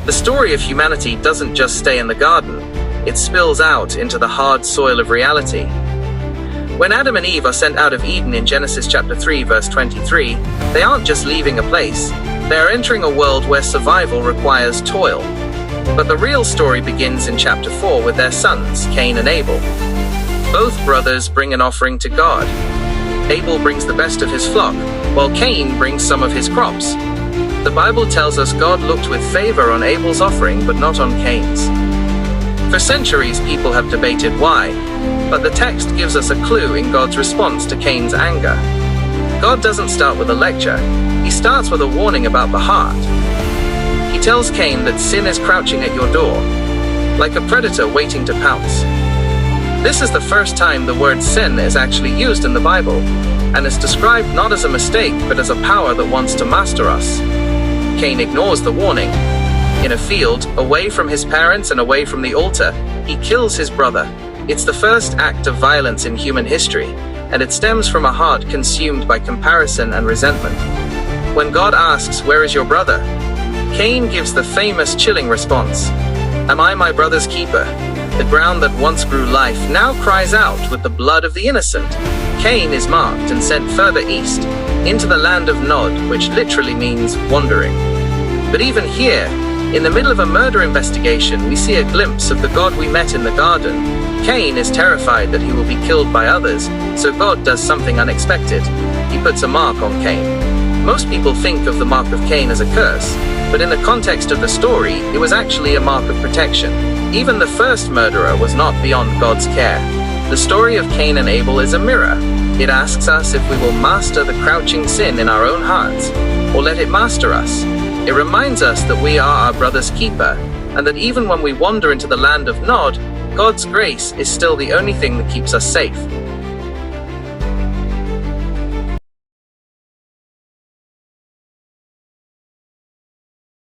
The story of humanity doesn't just stay in the garden, it spills out into the hard soil of reality. When Adam and Eve are sent out of Eden in Genesis chapter 3 verse 23, they aren't just leaving a place, they are entering a world where survival requires toil. But the real story begins in chapter 4 with their sons, Cain and Abel. Both brothers bring an offering to God. Abel brings the best of his flock, while Cain brings some of his crops. The Bible tells us God looked with favor on Abel's offering, but not on Cain's. For centuries, people have debated why, but the text gives us a clue in God's response to Cain's anger. God doesn't start with a lecture, he starts with a warning about the heart. He tells Cain that sin is crouching at your door, like a predator waiting to pounce. This is the first time the word sin is actually used in the Bible, and is described not as a mistake, but as a power that wants to master us. Cain ignores the warning. In a field, away from his parents and away from the altar, he kills his brother. It's the first act of violence in human history, and it stems from a heart consumed by comparison and resentment. When God asks, "Where is your brother?" Cain gives the famous chilling response, "Am I my brother's keeper? The ground that once grew life now cries out with the blood of the innocent." Cain is marked and sent further east, into the land of Nod, which literally means wandering. But even here, in the middle of a murder investigation, we see a glimpse of the God we met in the garden. Cain is terrified that he will be killed by others, so God does something unexpected. He puts a mark on Cain. Most people think of the mark of Cain as a curse, but in the context of the story, it was actually a mark of protection. Even the first murderer was not beyond God's care. The story of Cain and Abel is a mirror. It asks us if we will master the crouching sin in our own hearts, or let it master us. It reminds us that we are our brother's keeper, and that even when we wander into the land of Nod, God's grace is still the only thing that keeps us safe.